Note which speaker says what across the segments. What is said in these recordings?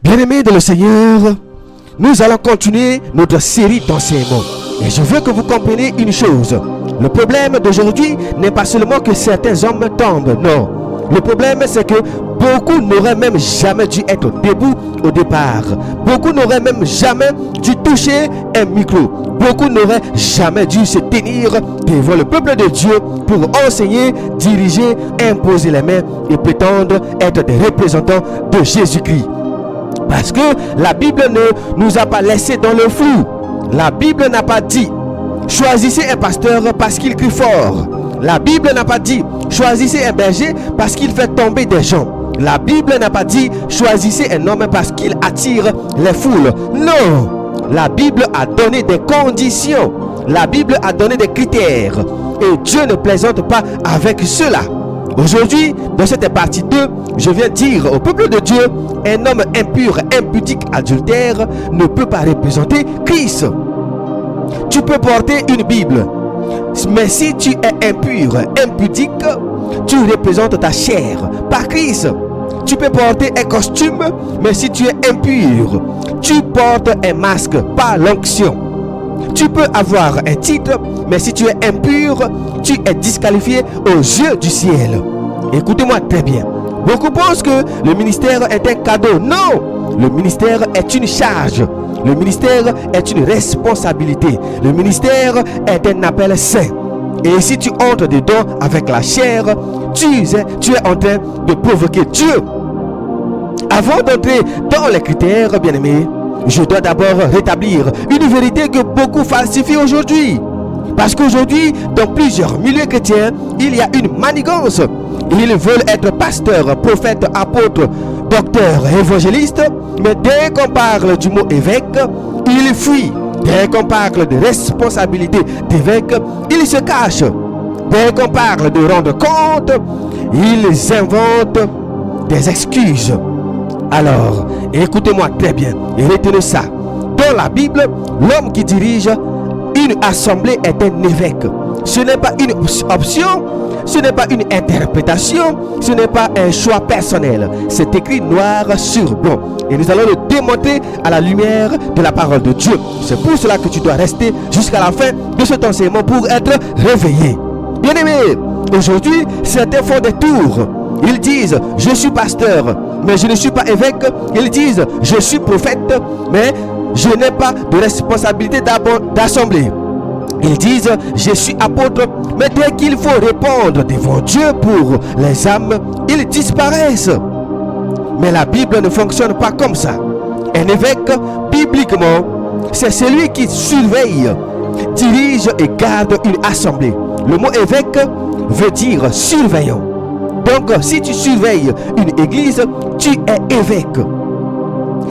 Speaker 1: Bien-aimés de le Seigneur, nous allons continuer notre série d'enseignements. Et je veux que vous compreniez une chose. Le problème d'aujourd'hui n'est pas seulement que certains hommes tombent, non. Le problème, c'est que beaucoup n'auraient même jamais dû être debout au départ. Beaucoup n'auraient même jamais dû toucher un micro. Beaucoup n'auraient jamais dû se tenir devant le peuple de Dieu pour enseigner, diriger, imposer les mains et prétendre être des représentants de Jésus-Christ. Parce que la Bible ne nous a pas laissé dans le flou. La Bible n'a pas dit choisissez un pasteur parce qu'il crie fort. La Bible n'a pas dit choisissez un berger parce qu'il fait tomber des gens. La Bible n'a pas dit choisissez un homme parce qu'il attire les foules. Non, la Bible a donné des conditions. La Bible a donné des critères. Et Dieu ne plaisante pas avec cela. Aujourd'hui, dans cette partie 2, je viens dire au peuple de Dieu, un homme impur, impudique, adultère ne peut pas représenter Christ. Tu peux porter une Bible, mais si tu es impur, impudique, tu représentes ta chair, pas Christ. Tu peux porter un costume, mais si tu es impur, tu portes un masque, pas l'onction. Tu peux avoir un titre, mais si tu es impur, tu es disqualifié aux yeux du ciel. Écoutez-moi très bien. Beaucoup pensent que le ministère est un cadeau. Non, le ministère est une charge. Le ministère est une responsabilité. Le ministère est un appel saint. Et si tu entres dedans avec la chair, tu es en train de provoquer Dieu. Avant d'entrer dans les critères, bien-aimés, je dois d'abord rétablir une vérité que beaucoup falsifient aujourd'hui. Parce qu'aujourd'hui, dans plusieurs milieux chrétiens, il y a une manigance. Ils veulent être pasteurs, prophètes, apôtres, docteurs, évangélistes. Mais dès qu'on parle du mot évêque, ils fuient. Dès qu'on parle de responsabilité d'évêque, ils se cachent. Dès qu'on parle de rendre compte, ils inventent des excuses. Alors, écoutez-moi très bien et retenez ça. Dans la Bible, l'homme qui dirige une assemblée est un évêque. Ce n'est pas une option, ce n'est pas une interprétation, ce n'est pas un choix personnel. C'est écrit noir sur blanc. Et nous allons le démontrer à la lumière de la parole de Dieu. C'est pour cela que tu dois rester jusqu'à la fin de cet enseignement pour être réveillé. Bien-aimé, aujourd'hui, certains font des tours. Ils disent, je suis pasteur, mais je ne suis pas évêque. Ils disent, je suis prophète, mais je n'ai pas de responsabilité d'assemblée. Ils disent, je suis apôtre, mais dès qu'il faut répondre devant Dieu pour les âmes, ils disparaissent. Mais la Bible ne fonctionne pas comme ça. Un évêque, bibliquement, c'est celui qui surveille, dirige et garde une assemblée. Le mot évêque veut dire surveillant. Donc, si tu surveilles une église, tu es évêque.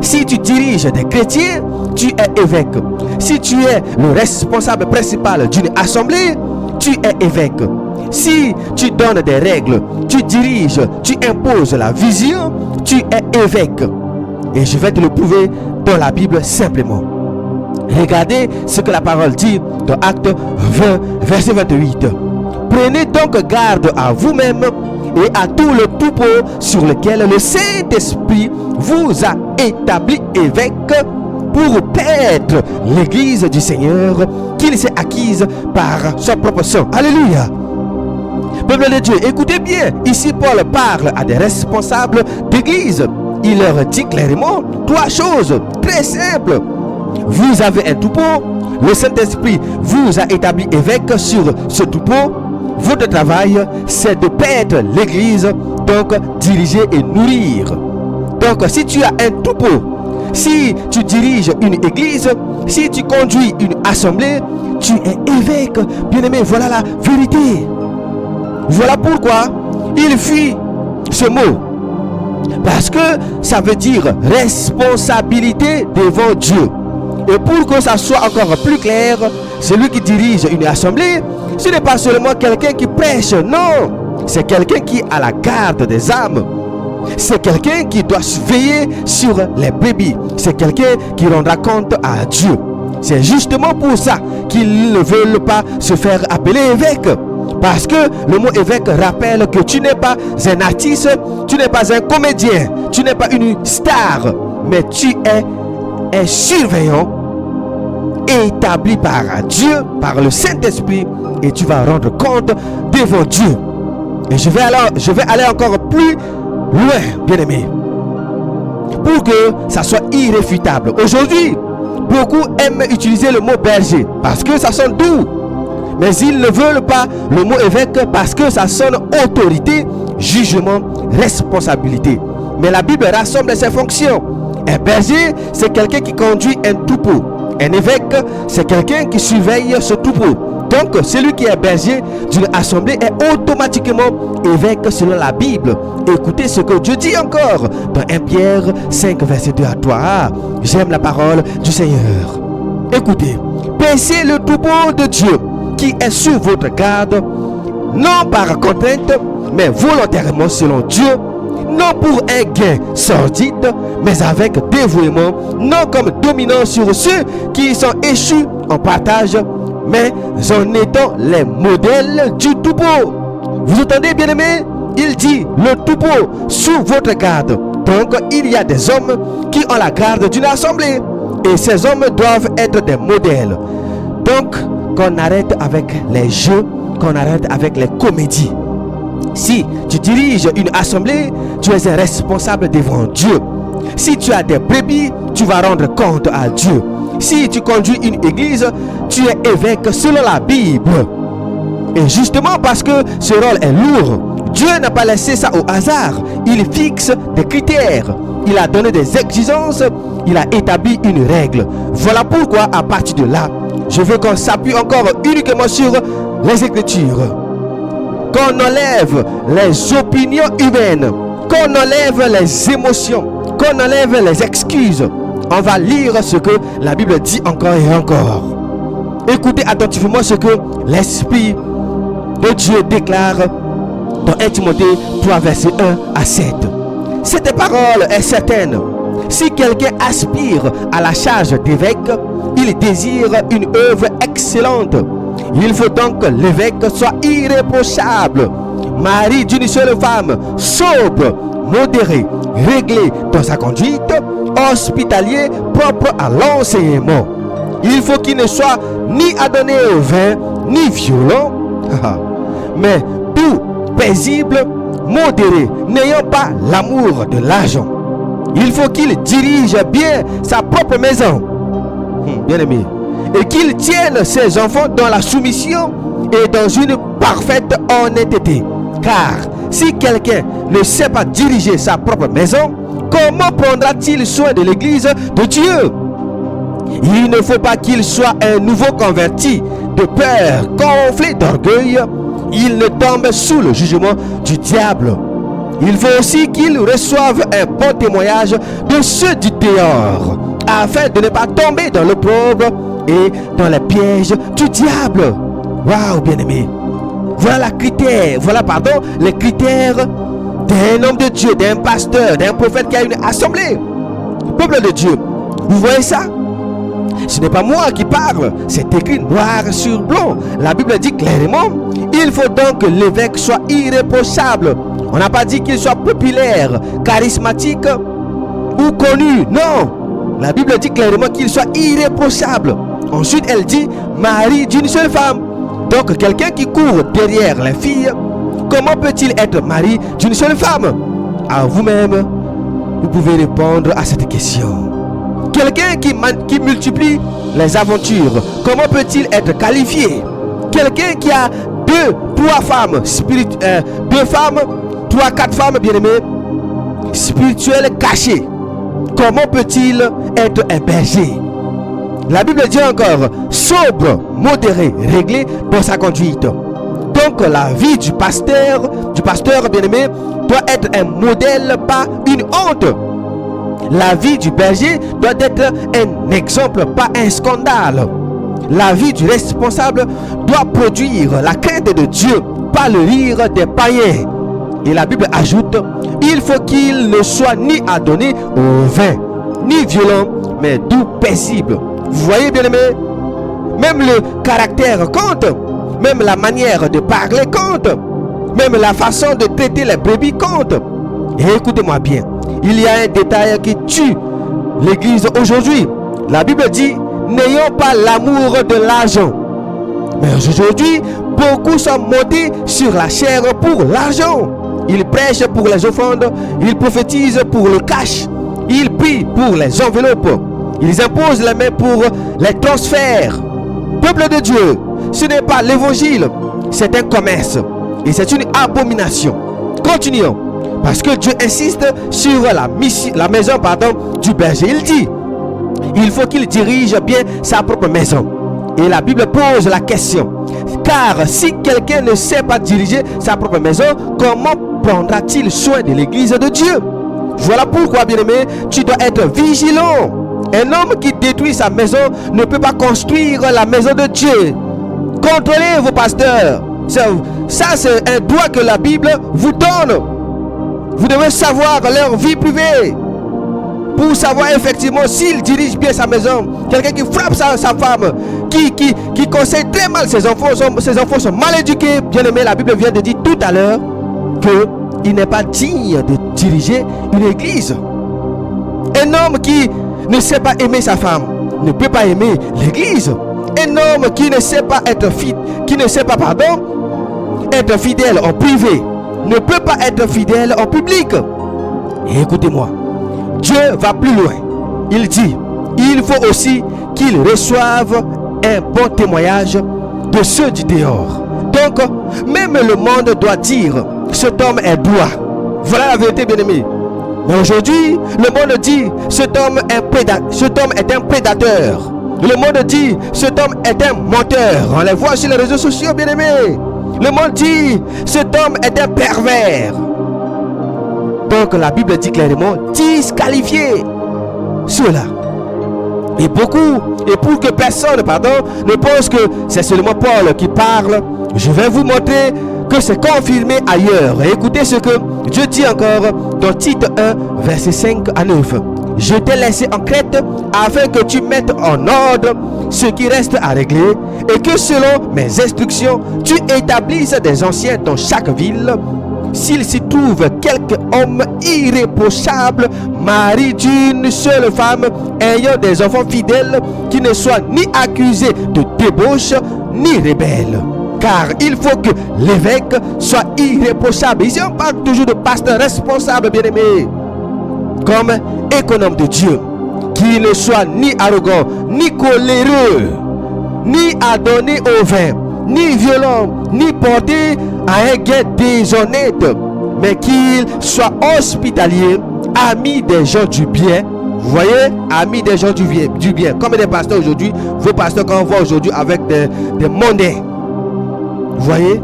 Speaker 1: Si tu diriges des chrétiens, tu es évêque. Si tu es le responsable principal d'une assemblée, tu es évêque. Si tu donnes des règles, tu diriges, tu imposes la vision, tu es évêque. Et je vais te le prouver dans la Bible simplement. Regardez ce que la parole dit dans Actes 20, verset 28. Prenez donc garde à vous-même et à tout le troupeau sur lequel le Saint-Esprit vous a établi évêque pour paître l'église du Seigneur qu'il s'est acquise par son propre sang. Alléluia. Peuple de Dieu, écoutez bien. Ici, Paul parle à des responsables d'église. Il leur dit clairement trois choses très simples. Vous avez un troupeau. Le Saint-Esprit vous a établi évêque sur ce troupeau. Votre travail, c'est de paître l'église, donc diriger et nourrir. Donc, si tu as un troupeau, si tu diriges une église, si tu conduis une assemblée, tu es évêque. Bien-aimé, voilà la vérité. Voilà pourquoi il fuit ce mot. Parce que ça veut dire responsabilité devant Dieu. Et pour que ça soit encore plus clair, celui qui dirige une assemblée, ce n'est pas seulement quelqu'un qui prêche, non. C'est quelqu'un qui est à la garde des âmes. C'est quelqu'un qui doit veiller sur les brebis. C'est quelqu'un qui rendra compte à Dieu. C'est justement pour ça qu'ils ne veulent pas se faire appeler évêque. Parce que le mot évêque rappelle que tu n'es pas un artiste, tu n'es pas un comédien, tu n'es pas une star, mais tu es un surveillant établi par Dieu, par le Saint-Esprit, et tu vas rendre compte devant Dieu. Et je vais aller encore plus loin, bien-aimé, pour que ça soit irréfutable. Aujourd'hui, beaucoup aiment utiliser le mot berger parce que ça sonne doux, mais ils ne veulent pas le mot évêque parce que ça sonne autorité, jugement, responsabilité. Mais la Bible rassemble ces fonctions. Un berger, c'est quelqu'un qui conduit un troupeau. Un évêque, c'est quelqu'un qui surveille ce troupeau. Donc, celui qui est berger d'une assemblée est automatiquement évêque selon la Bible. Écoutez ce que Dieu dit encore dans 1 Pierre 5, verset 2 à 3. Ah, j'aime la parole du Seigneur. Écoutez, paissez le troupeau de Dieu qui est sous votre garde, non par contrainte, mais volontairement selon Dieu, non pour un gain sordide, mais avec dévouement, non comme dominant sur ceux qui sont échus en partage, mais en étant les modèles du troupeau. Vous entendez, bien-aimés? Il dit le troupeau sous votre garde. Donc il y a des hommes qui ont la garde d'une assemblée, et ces hommes doivent être des modèles. Donc qu'on arrête avec les jeux, qu'on arrête avec les comédies. Si tu diriges une assemblée, tu es un responsable devant Dieu. Si tu as des brebis, tu vas rendre compte à Dieu. Si tu conduis une église, tu es évêque selon la Bible. Et justement parce que ce rôle est lourd, Dieu n'a pas laissé ça au hasard. Il fixe des critères. Il a donné des exigences. Il a établi une règle. Voilà pourquoi à partir de là, je veux qu'on s'appuie encore uniquement sur les Écritures. Qu'on enlève les opinions humaines. Qu'on enlève les émotions. Qu'on enlève les excuses. On va lire ce que la Bible dit encore et encore. Écoutez attentivement ce que l'Esprit de Dieu déclare dans 1 Timothée 3, verset 1 à 7. Cette parole est certaine. Si quelqu'un aspire à la charge d'évêque, il désire une œuvre excellente. Il faut donc que l'évêque soit irréprochable, mari d'une seule femme, sobre, modéré, réglé dans sa conduite, hospitalier, propre à l'enseignement. Il faut qu'il ne soit ni adonné au vin, ni violent, mais doux, paisible, modéré, n'ayant pas l'amour de l'argent. Il faut qu'il dirige bien sa propre maison, bien aimé, et qu'il tienne ses enfants dans la soumission et dans une parfaite honnêteté. Car si quelqu'un ne sait pas diriger sa propre maison, comment prendra-t-il soin de l'église de Dieu? Il ne faut pas qu'il soit un nouveau converti, de peur, gonflé d'orgueil. Il ne tombe sous le jugement du diable. Il faut aussi qu'il reçoive un bon témoignage de ceux du dehors, afin de ne pas tomber dans l'opprobre et dans les pièges du diable. Waouh, bien-aimé. Voilà les critères d'un homme de Dieu, d'un pasteur, d'un prophète qui a une assemblée. Peuple de Dieu, vous voyez ça? Ce n'est pas moi qui parle, c'est écrit noir sur blanc. La Bible dit clairement, il faut donc que l'évêque soit irréprochable. On n'a pas dit qu'il soit populaire, charismatique ou connu. Non, la Bible dit clairement qu'il soit irréprochable. Ensuite, elle dit mari d'une seule femme. Donc, quelqu'un qui court derrière les filles, comment peut-il être mari d'une seule femme? À vous-même, vous pouvez répondre à cette question. Quelqu'un qui multiplie les aventures, comment peut-il être qualifié? Quelqu'un qui a trois femmes, quatre femmes, bien-aimées, spirituelles cachées, comment peut-il être un berger? La Bible dit encore, sobre, modéré, réglé dans sa conduite. Donc la vie du pasteur bien-aimé, doit être un modèle, pas une honte. La vie du berger doit être un exemple, pas un scandale. La vie du responsable doit produire la crainte de Dieu, pas le rire des païens. Et la Bible ajoute, il faut qu'il ne soit ni adonné au vin, ni violent, mais doux, paisible. Vous voyez, bien aimé, même le caractère compte. Même la manière de parler compte. Même la façon de traiter les brebis compte. Et écoutez-moi bien, il y a un détail qui tue l'église aujourd'hui. La Bible dit, n'ayons pas l'amour de l'argent. Mais aujourd'hui, beaucoup sont montés sur la chair pour l'argent. Ils prêchent pour les offrandes, ils prophétisent pour le cash, ils prient pour les enveloppes, ils imposent les mains pour les transferts. Peuple de Dieu, ce n'est pas l'évangile, c'est un commerce et c'est une abomination. Continuons, parce que Dieu insiste sur la maison du berger. Il dit, il faut qu'il dirige bien sa propre maison. Et la Bible pose la question, car si quelqu'un ne sait pas diriger sa propre maison, comment prendra-t-il soin de l'église de Dieu? Voilà pourquoi, bien-aimé, tu dois être vigilant. Un homme qui détruit sa maison ne peut pas construire la maison de Dieu. Contrôlez vos pasteurs. Ça, c'est un droit que la Bible vous donne. Vous devez savoir leur vie privée pour savoir effectivement s'il dirige bien sa maison. Quelqu'un qui frappe sa femme, qui conseille très mal ses enfants sont mal éduqués. Bien aimé, la Bible vient de dire tout à l'heure qu'il n'est pas digne de diriger une église. Un homme qui ne sait pas aimer sa femme ne peut pas aimer l'église. Un homme qui ne sait pas être fidèle en privé ne peut pas être fidèle en public. Et écoutez-moi, Dieu va plus loin. Il dit, il faut aussi qu'ils reçoivent un bon témoignage de ceux du dehors. Donc, même le monde doit dire, cet homme est droit. Voilà la vérité, bien-aimé. Mais aujourd'hui, le monde dit, cet homme est un prédateur. Le monde dit, cet homme est un menteur. On les voit sur les réseaux sociaux, bien-aimé. Le monde dit, cet homme est un pervers. Donc la Bible dit clairement, disqualifier cela. Et pour que personne, ne pense que c'est seulement Paul qui parle, je vais vous montrer que c'est confirmé ailleurs. Et écoutez ce que Dieu dit encore dans Tite 1, versets 5 à 9. Je t'ai laissé en Crète afin que tu mettes en ordre ce qui reste à régler et que selon mes instructions, tu établisses des anciens dans chaque ville. S'il s'y trouve quelque homme irréprochable, mari d'une seule femme, ayant des enfants fidèles, qui ne soit ni accusé de débauche, ni rebelle. Car il faut que l'évêque soit irréprochable. Ici on parle toujours de pasteur responsable, bien-aimé, comme économe de Dieu, qui ne soit ni arrogant, ni coléreux, ni adonné au vin, ni violent, ni porté à un gain déshonnête, mais qu'il soit hospitalier, ami des gens du bien. Vous voyez, ami des gens du bien. Comme des pasteurs aujourd'hui, vos pasteurs qu'on voit aujourd'hui avec des monnaies. Vous voyez,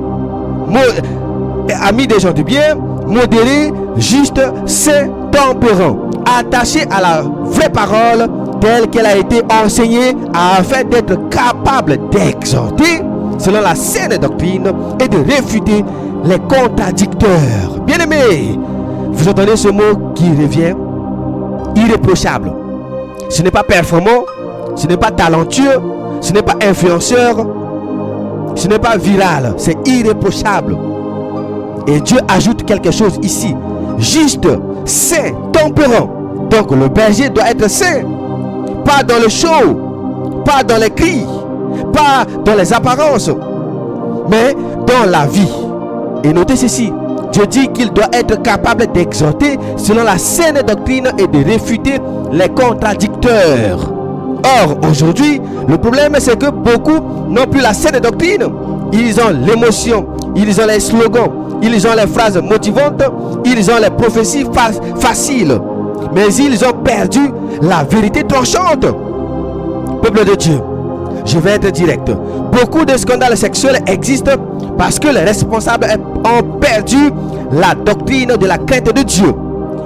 Speaker 1: ami des gens du bien, modéré, juste, saint, tempérant, attaché à la vraie parole telle qu'elle a été enseignée afin d'être capable d'exhorter selon la saine doctrine et de réfuter les contradicteurs. Bien-aimés, vous entendez ce mot qui revient? Irréprochable. Ce n'est pas performant, ce n'est pas talentueux, ce n'est pas influenceur, ce n'est pas viral, c'est irréprochable. Et Dieu ajoute quelque chose ici, juste, saint, tempérant. Donc le berger doit être saint, pas dans le show, pas dans les cris, pas dans les apparences, mais dans la vie. Et notez ceci, Dieu dit qu'il doit être capable d'exhorter selon la saine doctrine et de réfuter les contradicteurs. Or, aujourd'hui, le problème c'est que beaucoup n'ont plus la saine doctrine. Ils ont l'émotion, ils ont les slogans, ils ont les phrases motivantes, ils ont les prophéties faciles. Mais ils ont perdu la vérité tranchante. Peuple de Dieu, je vais être direct. Beaucoup de scandales sexuels existent parce que les responsables ont perdu la doctrine de la crainte de Dieu.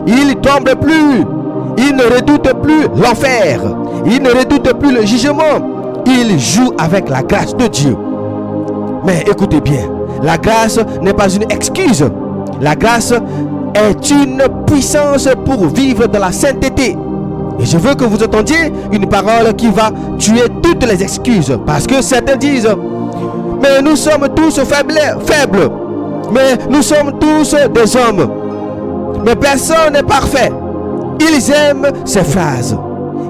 Speaker 1: Ils ne tombent plus. Ils ne redoutent plus l'enfer. Ils ne redoutent plus le jugement. Ils jouent avec la grâce de Dieu. Mais écoutez bien, la grâce n'est pas une excuse. La grâce est une puissance pour vivre dans la sainteté. Et je veux que vous entendiez une parole qui va tuer toutes les excuses. Parce que certains disent, Mais nous sommes tous faibles. Mais nous sommes tous des hommes. Mais personne n'est parfait. Ils aiment ces phrases.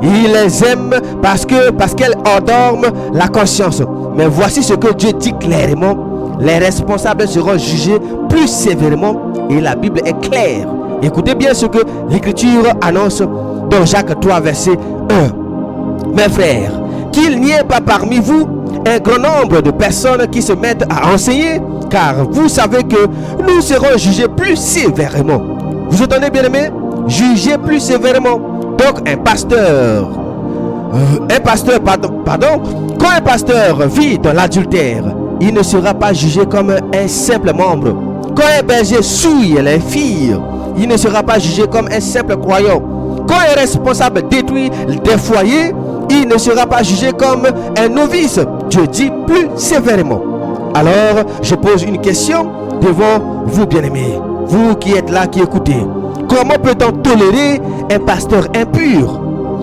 Speaker 1: Ils les aiment parce qu'elles endorment la conscience. Mais voici ce que Dieu dit clairement. Les responsables seront jugés plus sévèrement. Et la Bible est claire. Écoutez bien ce que l'Écriture annonce dans Jacques 3, verset 1. Mes frères, qu'il n'y ait pas parmi vous un grand nombre de personnes qui se mettent à enseigner, car vous savez que nous serons jugés plus sévèrement. Vous entendez, bien aimé? Jugés plus sévèrement. Donc un pasteur, quand un pasteur vit dans l'adultère, il ne sera pas jugé comme un simple membre. Quand un berger souille les filles, il ne sera pas jugé comme un simple croyant. Quand un responsable détruit des foyers, il ne sera pas jugé comme un novice. Dieu dit plus sévèrement. Alors, je pose une question devant vous, bien-aimés. Vous qui êtes là, qui écoutez. Comment peut-on tolérer un pasteur impur?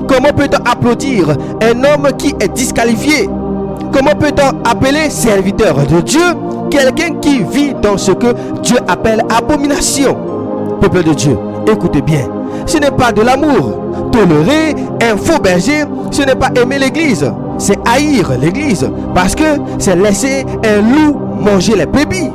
Speaker 1: Comment peut-on applaudir un homme qui est disqualifié? Comment peut-on appeler serviteur de Dieu quelqu'un qui vit dans ce que Dieu appelle abomination? Peuple de Dieu, écoutez bien. Ce n'est pas de l'amour. Tolérer un faux berger, ce n'est pas aimer l'église. C'est haïr l'église. Parce que c'est laisser un loup manger les brebis.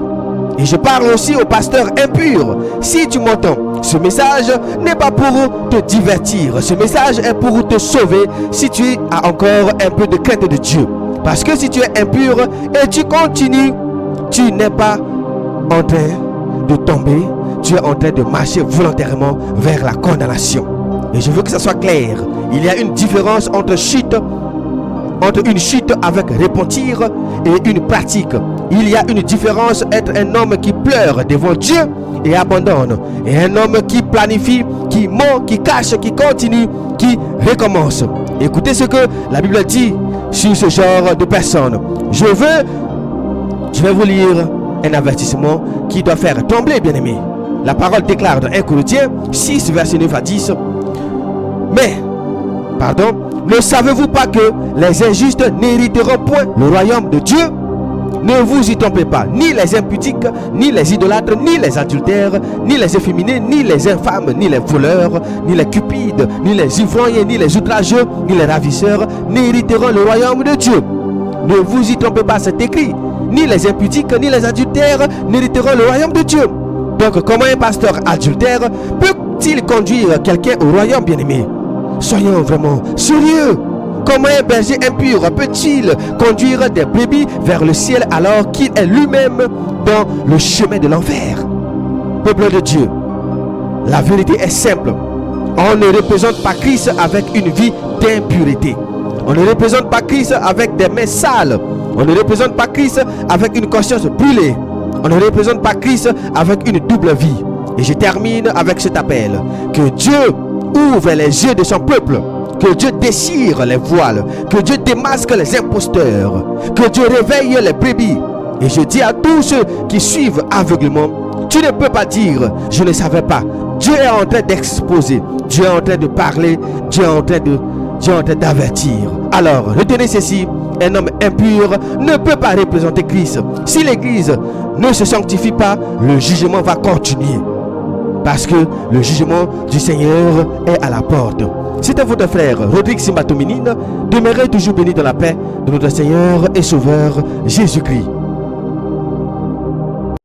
Speaker 1: Et je parle aussi aux pasteurs impurs. Si tu m'entends, ce message n'est pas pour te divertir. Ce message est pour te sauver si tu as encore un peu de crainte de Dieu. Parce que si tu es impur et tu continues, tu n'es pas en train de tomber. Tu es en train de marcher volontairement vers la condamnation. Et je veux que ça soit clair. Il y a une différence entre une chute avec repentir et une pratique. Il y a une différence entre un homme qui pleure devant Dieu et abandonne, et un homme qui planifie, qui ment, qui cache, qui continue, qui recommence. Écoutez ce que la Bible dit sur ce genre de personnes. Je vais vous lire un avertissement qui doit faire trembler, bien-aimés. La parole déclare dans 1 Corinthiens 6, verset 9 à 10. Ne savez-vous pas que les injustes n'hériteront point le royaume de Dieu? Ne vous y trompez pas, ni les impudiques, ni les idolâtres, ni les adultères, ni les efféminés, ni les infâmes, ni les voleurs, ni les cupides, ni les ivrognes, ni les outrageux, ni les ravisseurs n'hériteront le royaume de Dieu. Ne vous y trompez pas, c'est écrit. Ni les impudiques, ni les adultères n'hériteront le royaume de Dieu. Donc, comment un pasteur adultère peut-il conduire quelqu'un au royaume, bien-aimé? Soyons vraiment sérieux. Comment un berger impur peut-il conduire des brebis vers le ciel alors qu'il est lui-même dans le chemin de l'enfer? Peuple de Dieu, la vérité est simple. On ne représente pas Christ avec une vie d'impureté. On ne représente pas Christ avec des mains sales. On ne représente pas Christ avec une conscience brûlée. On ne représente pas Christ avec une double vie. Et je termine avec cet appel. Que Dieu ouvre les yeux de son peuple. Que Dieu déchire les voiles. Que Dieu démasque les imposteurs. Que Dieu réveille les brebis. Et je dis à tous ceux qui suivent aveuglément, tu ne peux pas dire, je ne savais pas. Dieu est en train d'exposer. Dieu est en train de parler. Dieu est en train d'avertir. Alors, retenez ceci. Un homme impur ne peut pas représenter Christ. Si l'église ne se sanctifie pas, le jugement va continuer. Parce que le jugement du Seigneur est à la porte. C'était votre frère Rodrigue Simbato Ménine. Demeurez toujours bénis dans la paix de notre Seigneur et Sauveur Jésus-Christ.